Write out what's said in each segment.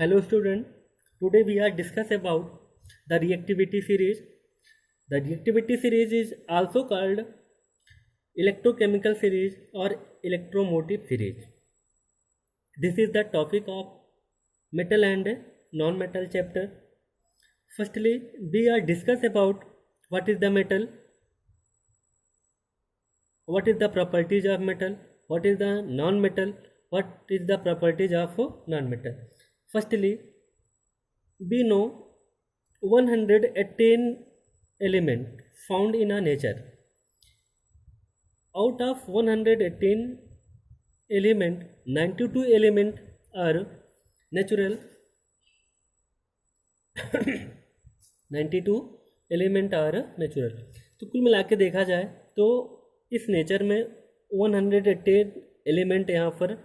Hello student, today we are discuss about the reactivity series. The reactivity series is also called electrochemical series or electromotive series. This is the topic of metal and non-metal chapter. Firstly, we are discuss about what is the metal, what is the properties of metal, what is the non-metal, what is the properties of non-metal. Firstly, we know 118 element found in our nature. Out of 118 element, 92 element are natural, 92 element are natural. तो कुल मिला के देखा जाए तो इस nature में 118 element यहाँ पर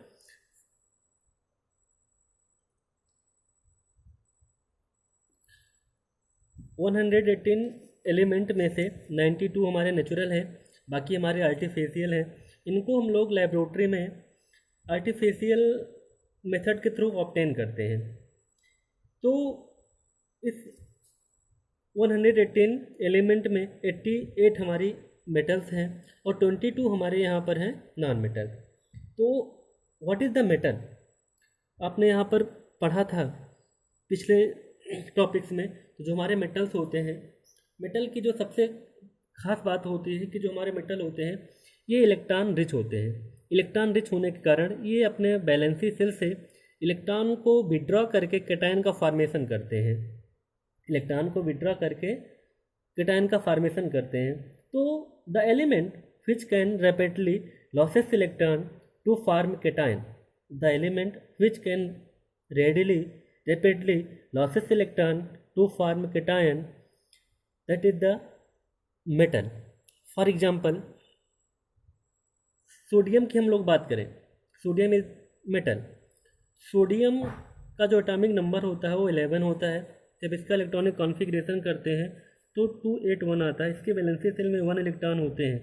एलिमेंट में से 92 हमारे नेचुरल हैं, बाकी हमारे आर्टिफिशियल हैं. इनको हम लोग लेबोरेटरी में आर्टिफिशियल मेथड के थ्रू ऑब्टेन करते हैं. तो इस 118 एलिमेंट में 88 हमारी मेटल्स हैं और 22 हमारे यहाँ पर हैं नॉन मेटल. तो व्हाट इज़ द मेटल, आपने यहाँ पर पढ़ा था पिछले टॉपिक्स में. तो जो हमारे मेटल्स होते हैं, मेटल की जो सबसे खास बात होती है कि जो हमारे मेटल होते हैं ये इलेक्ट्रॉन रिच होते हैं. इलेक्ट्रॉन रिच होने के कारण ये अपने वैलेंसी सेल से इलेक्ट्रॉन को विड्रॉ करके कैटायन का फॉर्मेशन करते हैं. इलेक्ट्रॉन को विड्रॉ करके कैटायन का फॉर्मेशन करते हैं. तो the element which can rapidly losses electron to form cation, the element which can readily rapidly losses electron to form cation, that is the metal. For example sodium की हम लोग बात करें, सोडियम इज मेटल. सोडियम का जो atomic number होता है वो 11 होता है. जब इसका इलेक्ट्रॉनिक कॉन्फ़िगरेशन करते हैं तो 281 आता है. इसके वैलेंसी सेल में 1 इलेक्ट्रॉन होते हैं.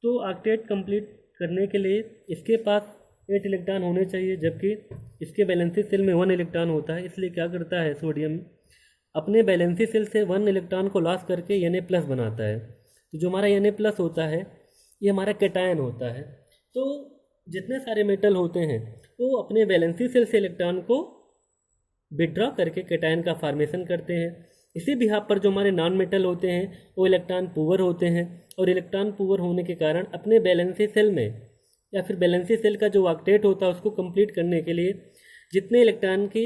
तो ऑक्टेट कंप्लीट करने के लिए इसके पास 8 इलेक्ट्रॉन होने चाहिए, जबकि इसके वैलेंसी सेल में 1 इलेक्ट्रॉन होता है. इसलिए क्या करता है सोडियम, अपने वैलेंसी सेल से 1 इलेक्ट्रॉन को लॉस करके Na+ बनाता है. तो जो हमारा Na+ होता है ये हमारा कैटायन होता है. तो जितने सारे मेटल होते हैं वो अपने वैलेंसी सेल से इलेक्ट्रॉन को विड्रॉ करके कैटायन का फॉर्मेशन करते हैं. इसी बिहाफ पर जो हमारे नॉन मेटल होते हैं वो इलेक्ट्रॉन पुअर होते हैं, और इलेक्ट्रॉन पुअर होने के कारण अपने वैलेंसी सेल में या फिर वैलेंसी सेल का जो ऑक्टेट होता है उसको कंप्लीट करने के लिए जितने इलेक्ट्रॉन की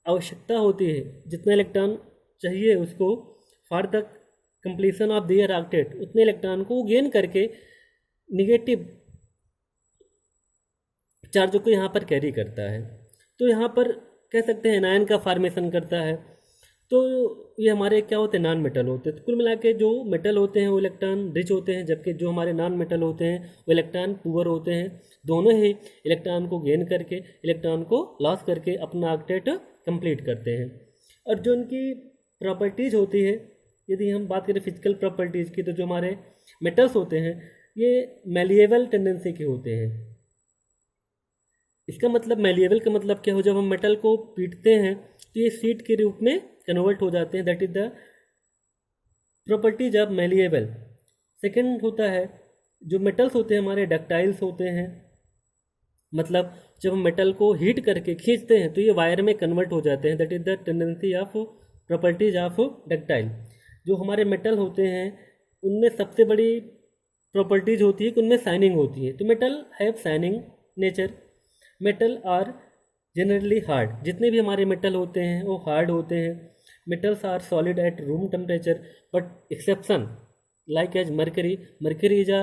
आवश्यकता होती है, जितना इलेक्ट्रॉन चाहिए उसको for the completion of their octet, उतने इलेक्ट्रॉन को गेन करके निगेटिव चार्ज को यहाँ पर कैरी करता है. तो यहाँ पर कह सकते हैं एनायन का फॉर्मेशन करता है. तो ये हमारे क्या होते हैं, नॉन मेटल होते हैं. तो कुल मिला के जो मेटल होते हैं वो इलेक्ट्रॉन रिच होते हैं, जबकि जो हमारे नॉन मेटल होते हैं वो इलेक्ट्रॉन पुअर होते हैं. दोनों ही इलेक्ट्रॉन को गेन करके इलेक्ट्रॉन को लॉस करके अपना ऑक्टेट कंप्लीट करते हैं. और जो उनकी प्रॉपर्टीज़ होती है, यदि हम बात करें फिजिकल प्रॉपर्टीज़ की, तो जो हमारे मेटल्स होते हैं ये मैलिएबल टेंडेंसी के होते हैं. इसका मतलब मैलिएबल का मतलब क्या हो, जब हम मेटल को पीटते हैं तो ये शीट के रूप में कन्वर्ट हो जाते हैं. That is the properties of malleable. Second होता है जो मेटल्स होते हैं हमारे डक्टाइल्स होते हैं, मतलब जब हम मेटल को हीट करके खींचते हैं तो ये वायर में कन्वर्ट हो जाते हैं. That is the tendency of properties of ductile. जो हमारे मेटल होते हैं उनमें सबसे बड़ी प्रॉपर्टीज होती है कि उनमें शाइनिंग होती है. तो metal have shining nature. Metal are generally hard. जितने भी हमारे मेटल होते हैं वो हार्ड होते हैं. Metals are solid at room temperature, but exception like as mercury. Mercury is a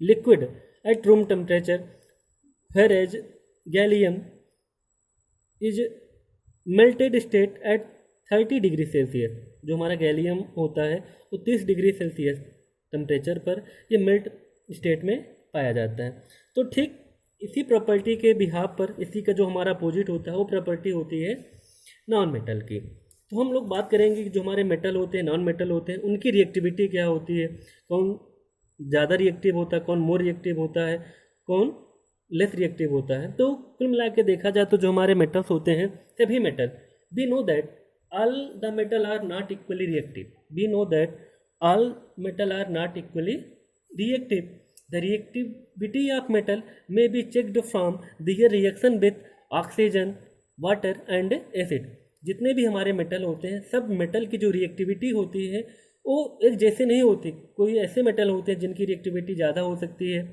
liquid at room temperature, whereas gallium is melted state at 30 degree Celsius. जो हमारा गैलियम होता है वो 30 डिग्री सेल्सियस टेम्परेचर पर ये melt state में पाया जाता है. तो ठीक इसी प्रॉपर्टी के बिहाफ पर इसी का जो हमारा अपोजिट होता है वो प्रॉपर्टी होती है नॉन मेटल की. तो हम लोग बात करेंगे कि जो हमारे मेटल होते हैं, नॉन मेटल होते हैं, उनकी रिएक्टिविटी क्या होती है, कौन ज़्यादा रिएक्टिव होता है, कौन मोर रिएक्टिव होता है, कौन लेस रिएक्टिव होता है। तो कुल मिला के देखा जाए तो जो हमारे मेटल्स होते हैं, सभी metal, we know that all the metal are not equally reactive. We know that all metal are not equally reactive. The reactivity of metal may be checked from their reaction with oxygen, water and acid. जितने भी हमारे metal होते हैं, सब metal की जो reactivity होती है वो एक जैसे नहीं होती। कोई ऐसे मेटल होते हैं जिनकी रिएक्टिविटी ज़्यादा हो सकती है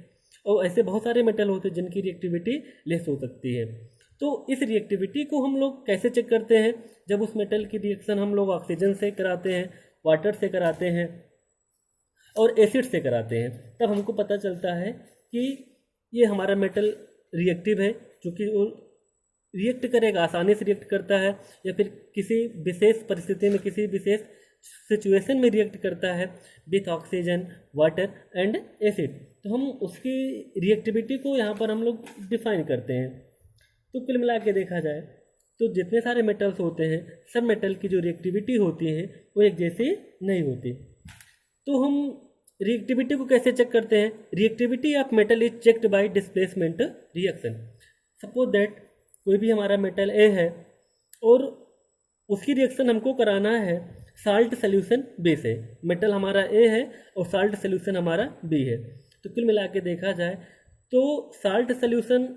और ऐसे बहुत सारे मेटल होते हैं जिनकी रिएक्टिविटी लेस हो सकती है। तो इस रिएक्टिविटी को हम लोग कैसे चेक करते हैं? जब उस मेटल की रिएक्शन हम लोग ऑक्सीजन से कराते हैं, वाटर से कराते हैं और एसिड से कराते हैं, तब हमको पता चलता है कि ये हमारा मेटल रिएक्टिव है, क्योंकि वो रिएक्ट करेगा, आसानी से रिएक्ट करता है, या फिर किसी विशेष परिस्थिति में, किसी विशेष सिचुएशन में रिएक्ट करता है with oxygen, water and acid. तो हम उसकी रिएक्टिविटी को यहाँ पर हम लोग डिफाइन करते हैं। तो कुल मिला के देखा जाए तो जितने सारे मेटल्स होते हैं, सब मेटल की जो रिएक्टिविटी होती है वो एक जैसी नहीं होती। तो हम रिएक्टिविटी को कैसे चेक करते हैं? Reactivity of metal is checked by displacement reaction. Suppose that कोई भी हमारा मेटल ए है और उसकी रिएक्शन हमको कराना है साल्ट सोल्यूशन बी से। मेटल हमारा ए है और साल्ट सोल्यूशन हमारा बी है। तो कुल मिला के देखा जाए तो साल्ट सोल्यूशन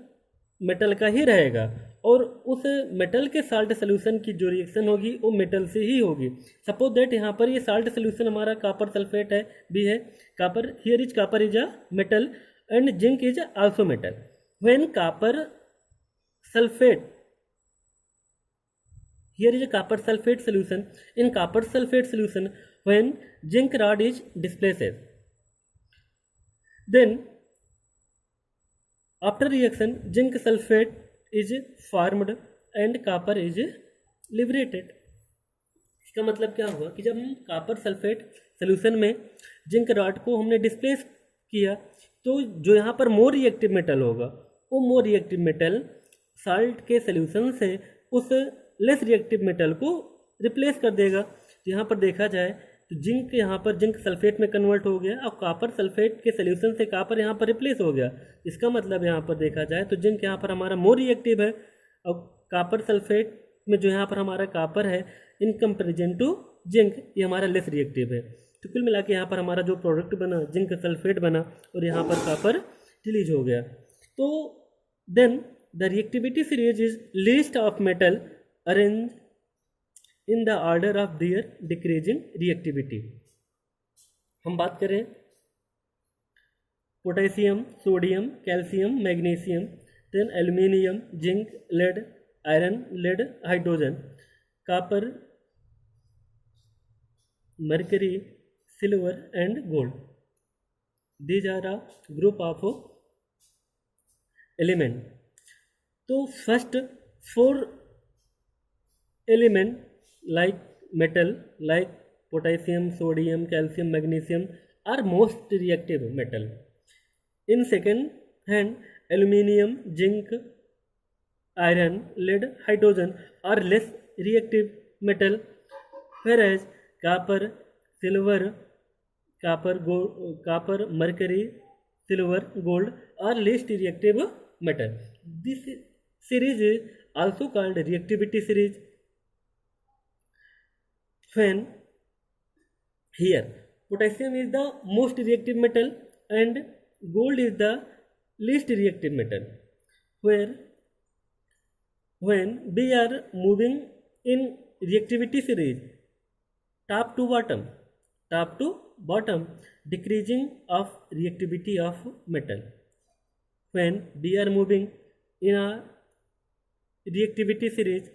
मेटल का ही रहेगा और उस मेटल के साल्ट सोल्यूशन की जो रिएक्शन होगी वो मेटल से ही होगी। सपोज दैट यहाँ पर ये साल्ट सोल्यूशन हमारा कॉपर सल्फेट है, बी है copper, here is copper is a metal and zinc is also metal. When copper sulphate, here is a copper sulfate solution. In copper sulfate solution, when zinc rod is displaced, then after reaction zinc sulfate is formed and copper is liberated. इसका मतलब क्या हुआ कि जब हम copper sulphate solution में zinc rod को हमने डिस्प्लेस किया तो जो यहाँ पर मोर रिएक्टिव मेटल होगा वो मोर रिएक्टिव मेटल साल्ट के सोल्यूशन से उस लेस रिएक्टिव मेटल को रिप्लेस कर देगा। तो यहाँ पर देखा जाए तो जिंक यहाँ पर जिंक सल्फेट में कन्वर्ट हो गया और कॉपर सल्फेट के सोल्यूशन से कॉपर यहाँ पर रिप्लेस हो गया। इसका मतलब यहाँ पर देखा जाए तो जिंक यहाँ पर हमारा मोर रिएक्टिव है और कॉपर सल्फेट में जो यहाँ पर हमारा कॉपर है इन कंपेरिजन टू जिंक ये हमारा लेस रिएक्टिव है। तो कुल मिला के यहाँ पर हमारा जो प्रोडक्ट बना जिंक सल्फेट बना और यहाँ पर कॉपर रिलीज हो गया। तो then the reactivity series is list of metal arrange in the order of their decreasing reactivity. हम बात करें potassium, sodium, calcium, magnesium, then aluminium, zinc, lead, iron, lead, hydrogen, copper, mercury, silver and gold. These are a group of element. तो first four element like metal like potassium, sodium, calcium, magnesium are most reactive metal. In second hand, aluminium, zinc, iron, lead, hydrogen are less reactive metal, whereas copper, silver, copper, mercury, silver, gold are least reactive metal. This series is also called reactivity series. When here potassium is the most reactive metal and gold is the least reactive metal, where when we are moving in reactivity series top to bottom decreasing of reactivity of metal. When we are moving in a reactivity series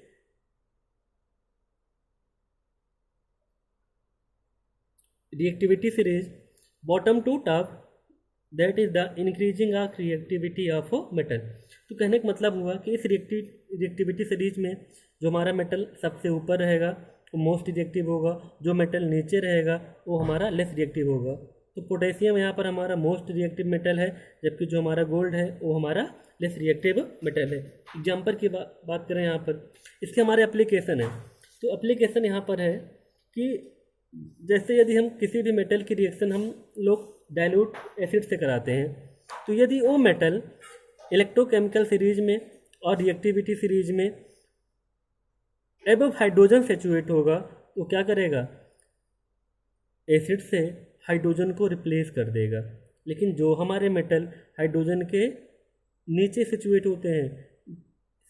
bottom to top, that is the increasing of reactivity of metal. तो कहने का मतलब हुआ कि इस reactivity series में जो हमारा मेटल सबसे ऊपर रहेगा वो मोस्ट रिएक्टिव होगा, जो मेटल नीचे रहेगा वो हमारा लेस रिएक्टिव होगा। तो पोटेशियम यहाँ पर हमारा मोस्ट रिएक्टिव मेटल है, जबकि जो हमारा गोल्ड है वो हमारा लेस रिएक्टिव मेटल है। एग्जाम्पल की बात करें यहाँ पर, इसके हमारे एप्लीकेशन है। तो एप्लीकेशन यहाँ पर है कि जैसे यदि हम किसी भी मेटल की रिएक्शन हम लोग डाइल्यूट एसिड से कराते हैं, तो यदि वो मेटल इलेक्ट्रोकेमिकल सीरीज में और रिएक्टिविटी सीरीज में एबव हाइड्रोजन सेचुएट होगा तो क्या करेगा, एसिड से हाइड्रोजन को रिप्लेस कर देगा। लेकिन जो हमारे मेटल हाइड्रोजन के नीचे सिचुएट होते हैं,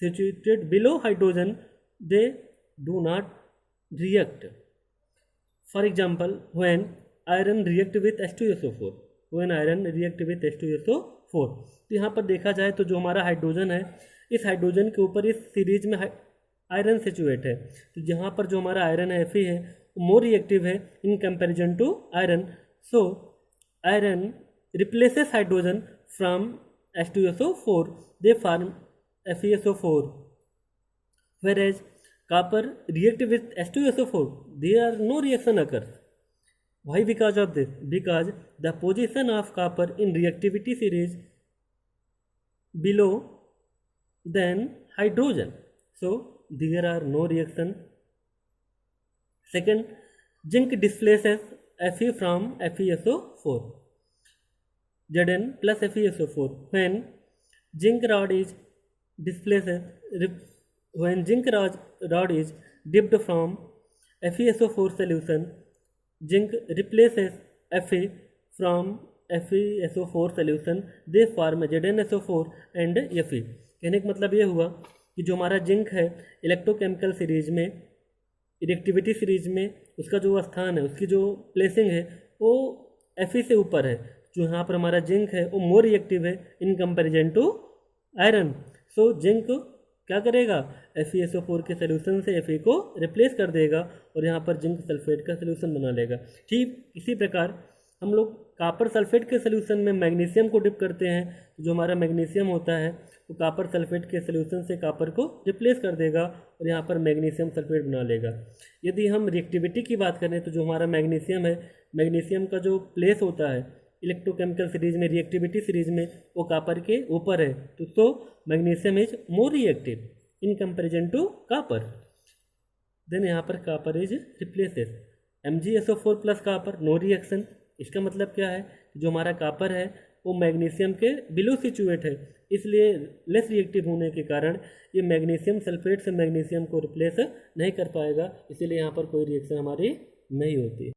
situated below hydrogen, they do not react. For example when iron react with H2SO4, when iron react with H2SO4, तो यहाँ पर देखा जाए तो जो हमारा हाइड्रोजन है, इस हाइड्रोजन के ऊपर इस सीरीज में आयरन सिचुएट है, तो जहाँ पर जो हमारा आयरन है Fe है वो मोर रिएक्टिव है in comparison to iron. So iron replaces hydrogen from H2SO4, they form FeSO4, whereas copper react with H2SO4, there are no reaction occurs. Why? Because of this, because the position of copper in reactivity series below than hydrogen, so there are no reaction. Second, zinc displaces Fe from FeSO4, Zn plus FeSO4, when zinc rod is when zinc rod is dipped from FeSO4 solution, zinc replaces Fe from FeSO4 solution, they form ZnSO4 and Fe। कहने का मतलब ये हुआ कि जो हमारा zinc है electrochemical series में, रिएक्टिविटी सीरीज में, उसका जो स्थान है, उसकी जो प्लेसिंग है वो Fe से ऊपर है। जो यहाँ पर हमारा जिंक है वो मोर रिएक्टिव है in comparison to iron. So zinc क्या करेगा, FeSO4 के सोल्यूशन से Fe को रिप्लेस कर देगा और यहाँ पर जिंक सल्फेट का सोल्यूशन बना लेगा। ठीक इसी प्रकार हम लोग कॉपर सल्फेट के सोल्यूशन में मैग्नीशियम को डिप करते हैं, जो हमारा मैग्नीशियम होता है वो कॉपर सल्फेट के सोल्यूशन से कॉपर को रिप्लेस कर देगा और यहाँ पर मैग्नीशियम सल्फेट बना लेगा। यदि हम रिएक्टिविटी की बात करें तो जो हमारा मैग्नीशियम है, मैग्नीशियम का जो प्लेस होता है इलेक्ट्रोकेमिकल सीरीज में, रिएक्टिविटी सीरीज में, वो कॉपर के ऊपर है, तो magnesium is more reactive in comparison to copper. Then यहाँ पर copper is replaces MgSO4 plus copper, no reaction. इसका मतलब क्या है, जो हमारा कॉपर है वो मैग्नीशियम के बिलो सिचुएट है, इसलिए लेस रिएक्टिव होने के कारण ये मैग्नीशियम सल्फेट से मैग्नीशियम को रिप्लेस नहीं कर पाएगा, इसीलिए यहाँ पर कोई रिएक्शन हमारी नहीं होती।